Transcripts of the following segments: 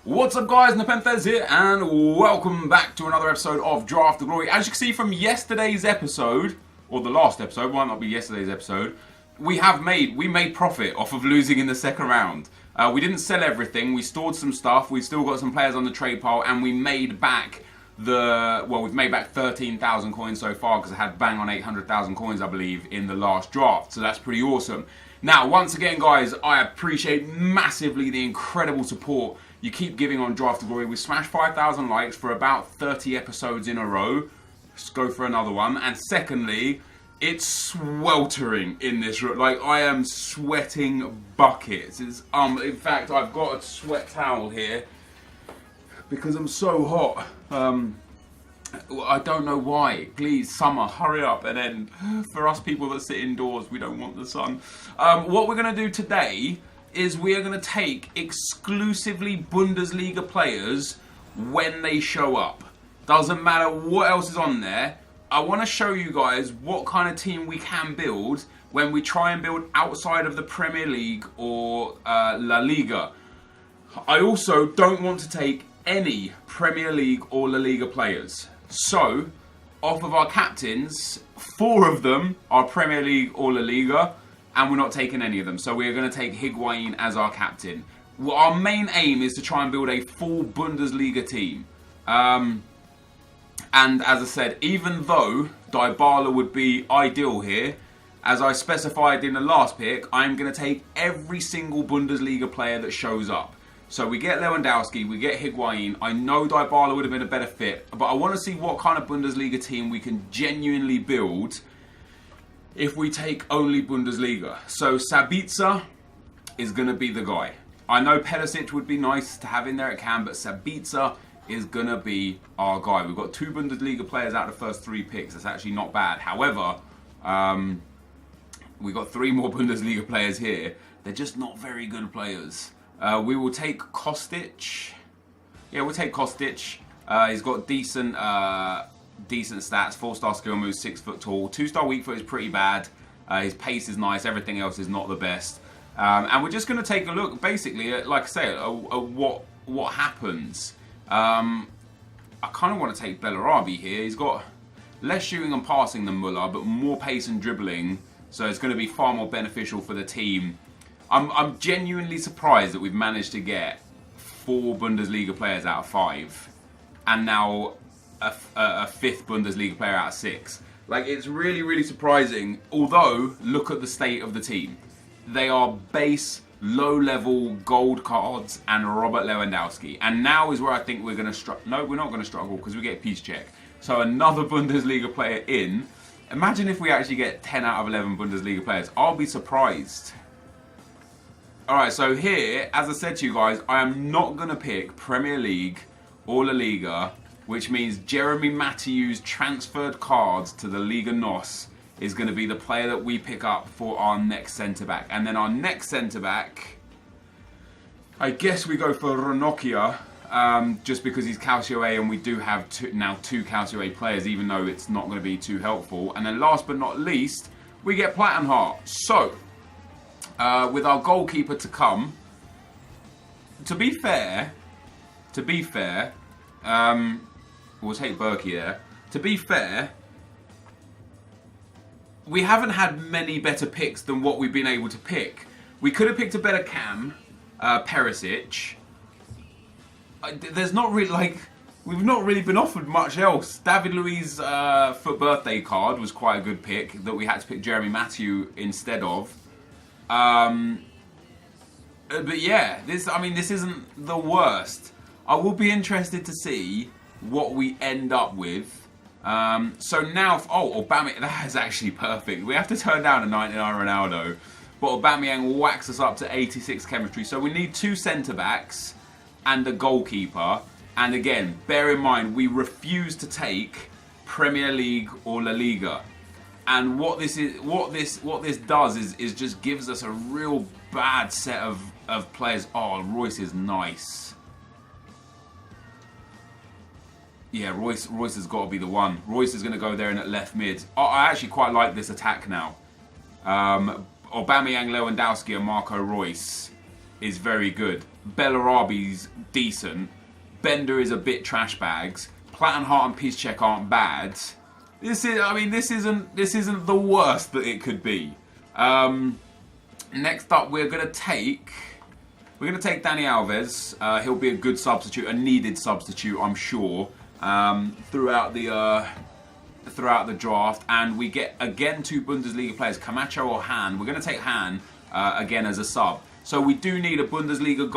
What's up guys, NepentheZ here and welcome back to another episode of Draft the Glory. As you can see from yesterday's episode, or the last episode, might not be yesterday's episode, we made profit off of losing in the second round. We didn't sell everything, we stored some stuff, we've still got some players on the trade pile, and we made back we've made back 13,000 coins so far because I had bang on 800,000 coins I believe in the last draft, so that's pretty awesome. Now once again guys, I appreciate massively the incredible support you keep giving on Draft the Glory. We smashed 5,000 likes for about 30 episodes in a row. Let's go for another one. And secondly, it's sweltering in this room. Like, I am sweating buckets. In fact, I've got a sweat towel here because I'm so hot. I don't know why. Please, summer, hurry up. And then for us people that sit indoors, we don't want the sun. What we're going to do today is we are going to take exclusively Bundesliga players when they show up. Doesn't matter what else is on there. I want to show you guys what kind of team we can build when we try and build outside of the Premier League or La Liga. I also don't want to take any Premier League or La Liga players. So, off of our captains, 4 of them are Premier League or La Liga, and we're not taking any of them. So we're going to take Higuain as our captain. Well, our main aim is to try and build a full Bundesliga team. And as I said, even though Dybala would be ideal here, as I specified in the last pick, I'm going to take every single Bundesliga player that shows up. So we get Lewandowski, we get Higuain. I know Dybala would have been a better fit, but I want to see what kind of Bundesliga team we can genuinely build if we take only Bundesliga. So Sabitzer is going to be the guy. I know Perisic would be nice to have in there at Cam, but Sabitzer is going to be our guy. We've got 2 Bundesliga players out of the first 3 picks. That's actually not bad. However, we've got 3 more Bundesliga players here. They're just not very good players. We will take Kostic. Yeah, we'll take Kostic. He's got decent stats, 4-star skill moves, 6 foot tall. 2-star weak foot is pretty bad. His pace is nice. Everything else is not the best. And we're just going to take a look, basically, at, like I say, at what happens. I kind of want to take Bellarabi here. He's got less shooting and passing than Muller, but more pace and dribbling. So it's going to be far more beneficial for the team. I'm genuinely surprised that we've managed to get 4 Bundesliga players out of 5. And now a 5th Bundesliga player out of 6. Like, it's really, really surprising. Although, look at the state of the team. They are base, low-level gold cards and Robert Lewandowski. And now is where I think we're going to struggle. No, we're not going to struggle because we get Peace Check. So another Bundesliga player in. Imagine if we actually get 10 out of 11 Bundesliga players. I'll be surprised. Alright, so here, as I said to you guys, I am not going to pick Premier League or La Liga, which means Jeremy Matthew's transferred cards to the Liga NOS is going to be the player that we pick up for our next centre-back. And then our next centre-back, I guess we go for Ranocchia, just because he's Calcio A and we do have now 2 Calcio A players, even though it's not going to be too helpful. And then last but not least, we get Plattenhardt. So, with our goalkeeper to come, to be fair, we'll take Berkey there. To be fair, we haven't had many better picks than what we've been able to pick. We could have picked a better Cam, Perisic. There's not really, we've not really been offered much else. David Luiz's foot birthday card was quite a good pick that we had to pick Jeremy Matthew instead of. But yeah, this isn't the worst. I will be interested to see what we end up with. So now, Aubameyang, that is actually perfect. We have to turn down a 99 Ronaldo, but Aubameyang whacks us up to 86 chemistry. So we need 2 centre-backs and a goalkeeper. And again, bear in mind, we refuse to take Premier League or La Liga. And what this does is just gives us a real bad set of players. Oh, Royce is nice. Yeah, Royce has got to be the one. Royce is going to go there in at left mid. Oh, I actually quite like this attack now. Aubameyang, Lewandowski and Marco Royce is very good. Bellarabi's decent. Bender is a bit trash bags. Plattenhardt and Piszczek aren't bad. This isn't the worst that it could be. Next up, we're gonna take Dani Alves. He'll be a good substitute, a needed substitute, I'm sure, throughout the draft. And we get again 2 Bundesliga players, Camacho or Hahn. We're gonna take Hahn again as a sub. So we do need a Bundesliga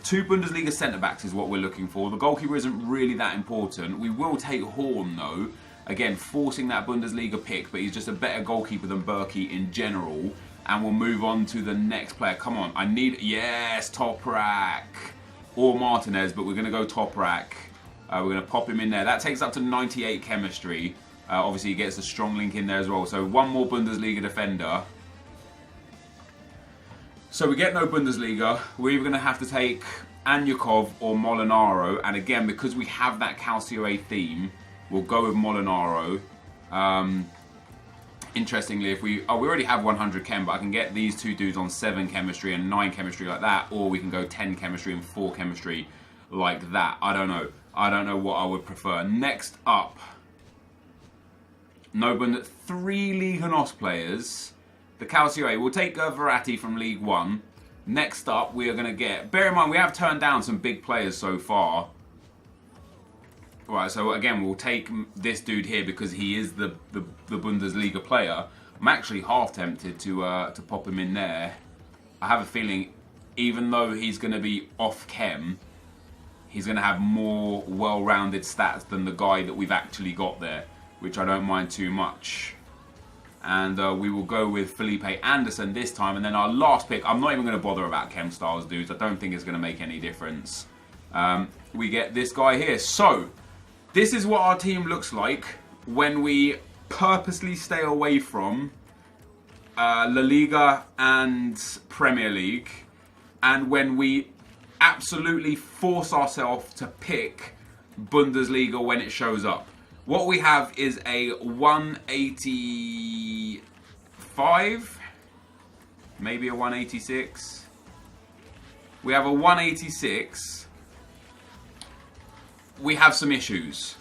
2 Bundesliga centre-backs is what we're looking for. The goalkeeper isn't really that important. We will take Horn though. Again, forcing that Bundesliga pick, but he's just a better goalkeeper than Berkey in general. And we'll move on to the next player. Come on, yes, Toprak. Or Martinez, but we're going to go Toprak. We're going to pop him in there. That takes up to 98 chemistry. Obviously, he gets a strong link in there as well. So one more Bundesliga defender. So we get no Bundesliga. We're either going to have to take Anyukov or Molinaro. And again, because we have that Calcio theme, we'll go with Molinaro. Interestingly, if we already have 100 chem, but I can get these 2 dudes on 7 chemistry and 9 chemistry like that, or we can go 10 chemistry and 4 chemistry like that. I don't know. I don't know what I would prefer. Next up, no Bund 3 Liga NOS players. The Calcio. We'll take Verratti from League 1. Next up, we are going to get... Bear in mind, we have turned down some big players so far. Right, so again, we'll take this dude here because he is the Bundesliga player. I'm actually half tempted to pop him in there. I have a feeling, even though he's going to be off chem, he's going to have more well-rounded stats than the guy that we've actually got there, which I don't mind too much. And we will go with Felipe Anderson this time. And then our last pick, I'm not even going to bother about chem styles, dudes. I don't think it's going to make any difference. We get this guy here. So, this is what our team looks like when we purposely stay away from La Liga and Premier League. And when we absolutely force ourselves to pick Bundesliga when it shows up. What we have is a 185, maybe a 186. We have a 186. We have some issues.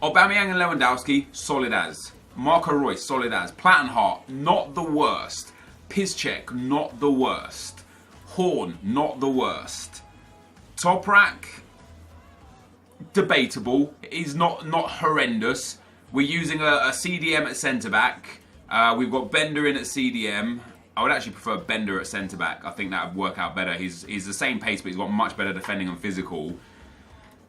Aubameyang and Lewandowski, solid as. Marco Reus, solid as. Plattenhardt, not the worst. Piszczek, not the worst. Horn, not the worst. Toprak, debatable. He's not horrendous. We're using a CDM at centre-back. We've got Bender in at CDM. I would actually prefer Bender at centre-back. I think that would work out better. He's the same pace, but he's got much better defending and physical.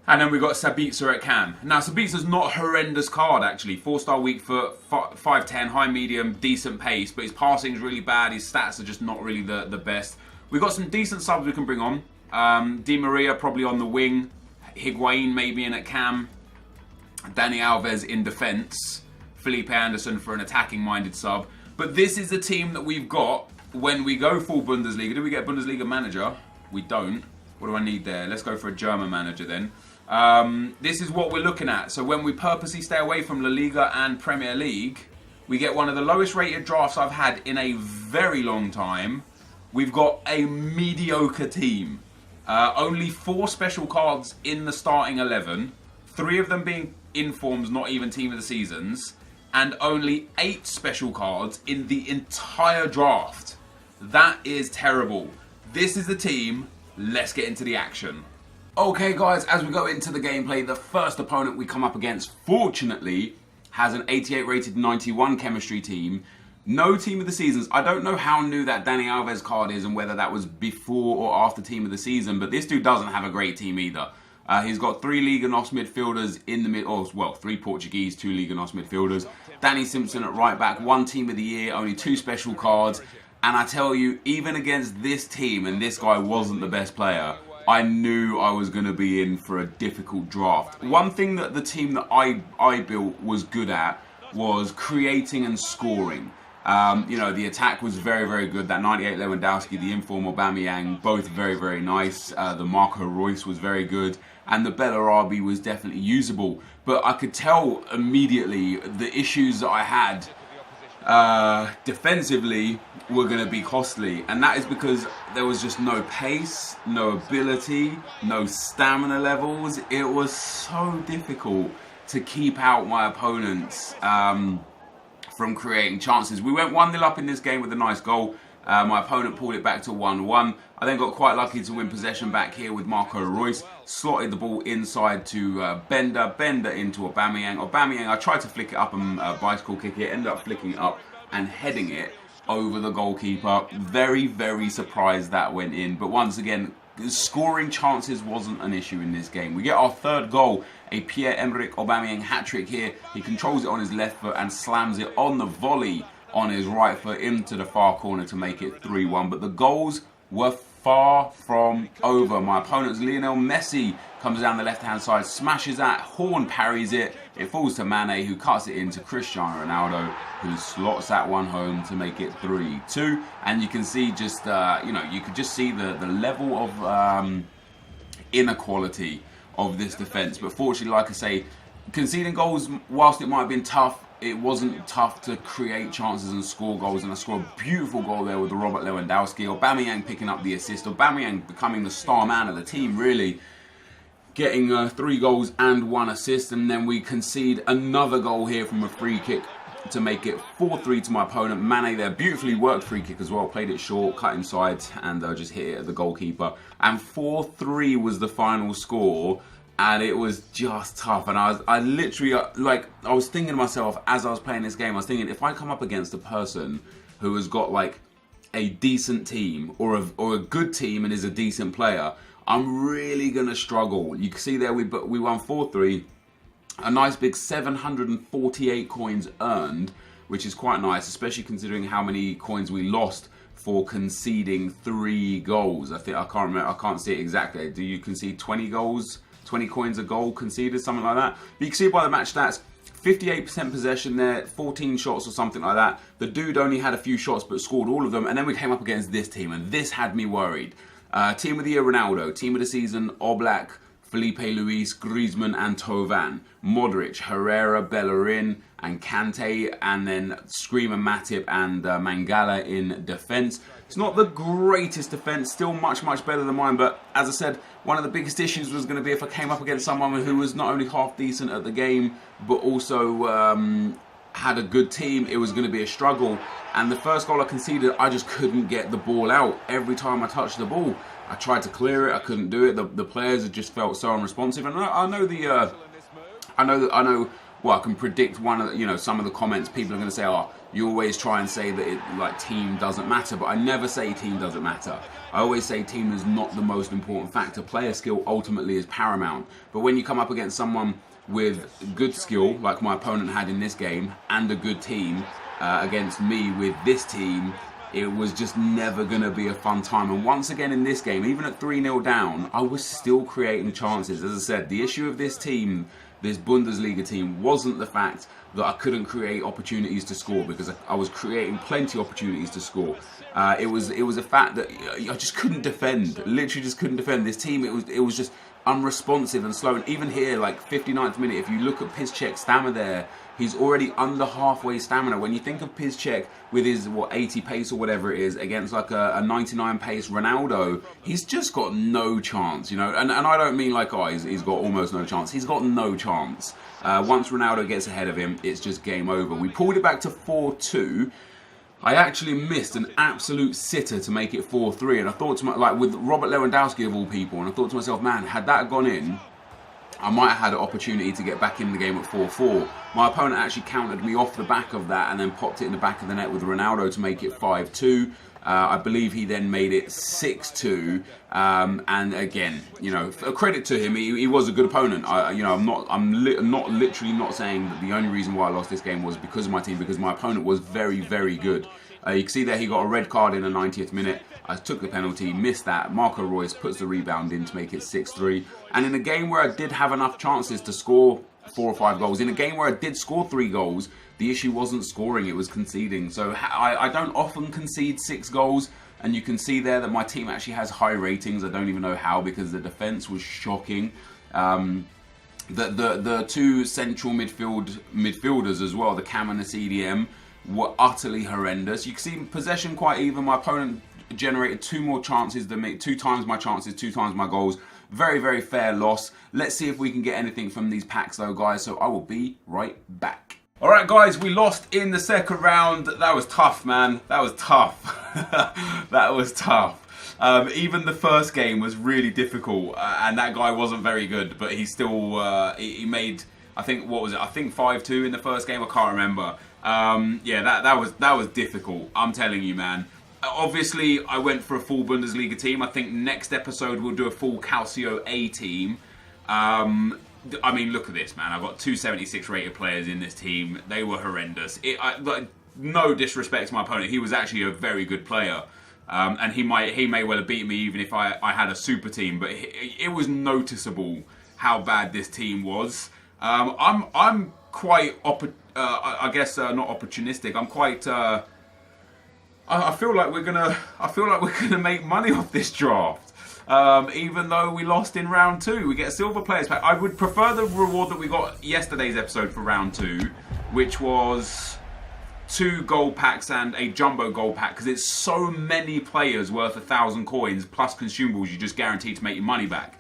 And then we've got Sabitzer at cam. Now, Sabitzer's not a horrendous card, actually. 4-star weak foot, 5'10", high medium, decent pace. But his passing's really bad. His stats are just not really the best. We've got some decent subs we can bring on. Di Maria probably on the wing. Higuain maybe in at cam. Dani Alves in defence. Felipe Anderson for an attacking-minded sub. But this is the team that we've got when we go full Bundesliga. Do we get a Bundesliga manager? We don't. What do I need there? Let's go for a German manager then. This is what we're looking at. So when we purposely stay away from La Liga and Premier League, we get one of the lowest rated drafts I've had in a very long time. We've got a mediocre team. Only 4 special cards in the starting 11. 3 of them being informs, not even team of the seasons. And only 8 special cards in the entire draft. That is terrible. This is the team. Let's get into the action. Okay guys, as we go into the gameplay, the first opponent we come up against, fortunately, has an 88 rated 91 chemistry team. No team of the seasons. I don't know how new that Dani Alves card is and whether that was before or after team of the season, but this dude doesn't have a great team either. He's got 3 Liga NOS midfielders in the mid, or well, 3 Portuguese, 2 Liga NOS midfielders. Danny Simpson at right back, 1 team of the year, only 2 special cards. And I tell you, even against this team, and this guy wasn't the best player, I knew I was going to be in for a difficult draft. One thing that the team that I built was good at was creating and scoring. You know, the attack was very, very good. That 98 Lewandowski, the inform Aubameyang, both very, very nice. The Marco Reus was very good. And the Bellarabi was definitely usable. But I could tell immediately the issues that I had defensively were going to be costly, and that is because there was just no pace, no ability, no stamina levels. It was so difficult to keep out my opponents from creating chances. We went 1-0 up in this game with a nice goal. My opponent pulled it back to 1-1. I then got quite lucky to win possession back here with Marco Reus. Slotted the ball inside to Bender into Aubameyang. I tried to flick it up and bicycle kick it. Ended up flicking it up and heading it over the goalkeeper. Very, very surprised that went in. But once again, scoring chances wasn't an issue in this game. We get our third goal, a Pierre-Emerick Aubameyang hat-trick here. He controls it on his left foot and slams it on the volley on his right foot into the far corner to make it 3-1. But the goals were far from over. My opponent's Lionel Messi comes down the left-hand side, smashes that, Horn parries it. It falls to Mane, who cuts it into Cristiano Ronaldo, who slots that one home to make it 3-2. And you can see just, you could just see the level of inequality of this defence. But fortunately, like I say, conceding goals, whilst it might have been tough, it wasn't tough to create chances and score goals. And I scored a beautiful goal there with the Robert Lewandowski. Aubameyang picking up the assist. Aubameyang becoming the star man of the team, really. Getting 3 goals and 1 assist. And then we concede another goal here from a free kick to make it 4-3 to my opponent. Mane there, beautifully worked free kick as well. Played it short, cut inside, and just hit it at the goalkeeper. And 4-3 was the final score. And it was just tough. And I literally, I was thinking to myself as I was playing this game, I was thinking, if I come up against a person who has got like a decent team or a good team and is a decent player, I'm really going to struggle. You can see there we won 4-3. A nice big 748 coins earned, which is quite nice, especially considering how many coins we lost for conceding 3 goals. I can't remember, I can't see it exactly. Do you concede 20 goals? 20 coins a goal conceded, something like that. But you can see by the match stats, 58% possession there, 14 shots or something like that. The dude only had a few shots but scored all of them. And then we came up against this team, and this had me worried. Team of the year, Ronaldo. Team of the season, Oblak, Felipe Luis, Griezmann and Tovan. Modric, Herrera, Bellerin and Kante, and then Screamer, Matip and Mangala in defence. It's not the greatest defence, still much better than mine, but as I said, one of the biggest issues was going to be if I came up against someone who was not only half decent at the game, but also had a good team. It was going to be a struggle. And the first goal I conceded, I just couldn't get the ball out. Every time I touched the ball, I tried to clear it, I couldn't do it. The players had just felt so unresponsive. And I know. Well, I can predict some of the comments. People are going to say, "Oh, you always try and say that team doesn't matter," but I never say team doesn't matter. I always say team is not the most important factor. Player skill ultimately is paramount. But when you come up against someone with good skill, like my opponent had in this game, and a good team against me with this team, it was just never going to be a fun time. And once again in this game, even at 3-0 down, I was still creating chances. As I said, the issue of this team, this Bundesliga team, wasn't the fact that I couldn't create opportunities to score, because I was creating plenty of opportunities to score. It was a fact that I just couldn't defend. Literally just couldn't defend. This team, it was just unresponsive and slow. And even here, 59th minute, if you look at Piszczek's stamina there, he's already under halfway stamina. When you think of Piszczek with his 80 pace or whatever it is against a 99 pace Ronaldo, he's just got no chance, And I don't mean he's got almost no chance. He's got no chance. Once Ronaldo gets ahead of him, it's just game over. We pulled it back to 4-2. I actually missed an absolute sitter to make it 4-3, and I thought to myself, with Robert Lewandowski of all people, and I thought to myself, man, had that gone in, I might have had an opportunity to get back in the game at 4-4. My opponent actually countered me off the back of that and then popped it in the back of the net with Ronaldo to make it 5-2. I believe he then made it 6-2. And again, a credit to him, he was a good opponent. I'm literally not saying that the only reason why I lost this game was because of my team, because my opponent was very, very good. You can see there he got a red card in the 90th minute. I took the penalty, missed that. Marco Reus puts the rebound in to make it 6-3. And in a game where I did have enough chances to score 4 or 5 goals, in a game where I did score 3 goals, the issue wasn't scoring, it was conceding. So I don't often concede 6 goals. And you can see there that my team actually has high ratings. I don't even know how, because the defence was shocking. The 2 central midfielders as well, the Cam and the CDM, were utterly horrendous. You can see possession quite even. My opponent generated 2 more chances than me, 2 times my chances, 2 times my goals. Very, very fair loss. Let's see if we can get anything from these packs though, guys. So I will be right back. All right, guys, we lost in the second round. That was tough, man. That was tough. That was tough. Even the first game was really difficult, and that guy wasn't very good, but he still he made, I think, what was it? I think 5-2 in the first game. I can't remember. Yeah, that was difficult. I'm telling you, man. Obviously, I went for a full Bundesliga team. I think next episode we'll do a full Calcio A team. I mean, look at this, man. I've got 276 rated players in this team. They were horrendous. No disrespect to my opponent. He was actually a very good player. And he may well have beaten me even if I had a super team. But it was noticeable how bad this team was. I'm quite, I guess not opportunistic. I'm quite... I feel like we're gonna make money off this draft. Even though we lost in round 2, we get a silver players pack. I would prefer the reward that we got yesterday's episode for round 2, which was 2 gold packs and a jumbo gold pack, because it's so many players worth 1,000 coins plus consumables. You just guaranteed to make your money back.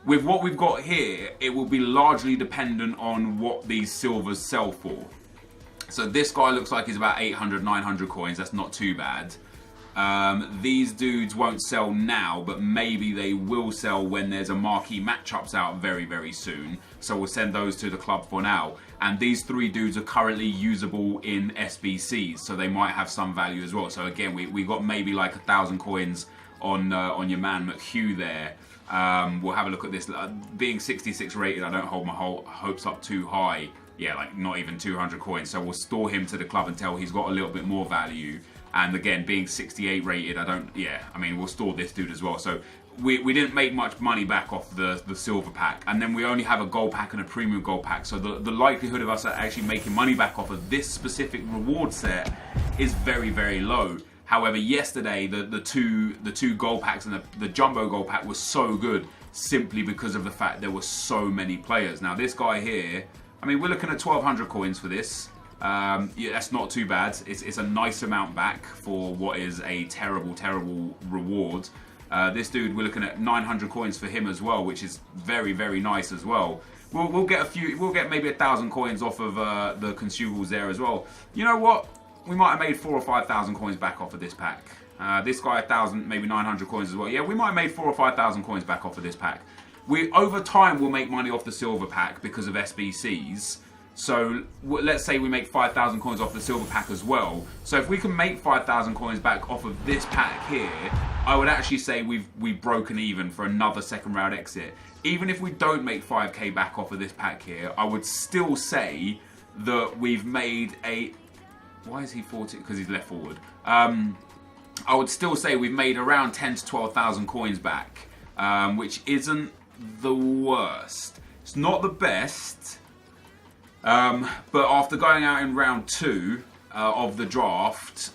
With what we've got here, it will be largely dependent on what these silvers sell for. So this guy looks like he's about 800, 900 coins. That's not too bad. These dudes won't sell now, but maybe they will sell when there's a marquee matchups out very, very soon. So we'll send those to the club for now. And these 3 dudes are currently usable in SBCs, so they might have some value as well. So again, we got maybe like 1,000 coins on your man McHugh there. We'll have a look at this. Being 66 rated, I don't hold my hopes up too high. Yeah, like not even 200 coins. So we'll store him to the club until he's got a little bit more value. And again, being 68 rated, I mean, we'll store this dude as well. So we didn't make much money back off the silver pack. And then we only have a gold pack and a premium gold pack. So the likelihood of us actually making money back off of this specific reward set is very, very low. However, yesterday, the two gold packs and the jumbo gold pack was so good simply because of the fact there were so many players. Now, this guy here, I mean, we're looking at 1,200 coins for this. Yeah, that's not too bad. It's a nice amount back for what is a terrible, terrible reward. This dude, we're looking at 900 coins for him as well, which is very, very nice as well. We'll get maybe 1,000 coins off of the consumables there as well. You know what? We might have made 4,000 or 5,000 coins back off of this pack. This guy 1,000, maybe 900 coins as well. Yeah, we might have made 4,000 or 5,000 coins back off of this pack. Over time, we'll make money off the silver pack because of SBCs. So let's say we make 5,000 coins off the silver pack as well. So if we can make 5,000 coins back off of this pack here, I would actually say we've broken even for another second round exit. Even if we don't make 5k back off of this pack here, I would still say that we've made a... Why is he 40? Because he's left forward. I would still say we've made around 10 to 12,000 coins back, which isn't the worst. It's not the best, but after going out in round 2 of the draft,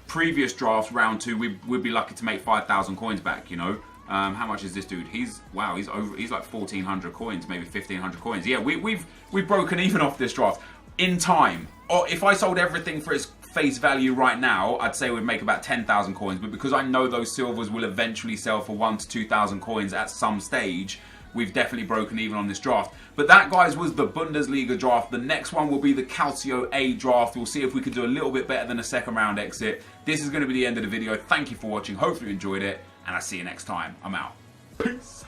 previous drafts round 2 we'd be lucky to make 5,000 coins back. How much is this dude? He's like 1,400 coins, maybe 1,500 coins. Yeah, we've broken even off this draft in time. Or if I sold everything for its face value right now, I'd say we'd make about 10,000 coins. But because I know those silvers will eventually sell for 1,000 to 2,000 coins at some stage, we've definitely broken even on this draft. But that, guys, was the Bundesliga draft. The next one will be the Calcio A draft. We'll see if we can do a little bit better than a second round exit. This is going to be the end of the video. Thank you for watching. Hopefully you enjoyed it, and I'll see you next time. I'm out. Peace.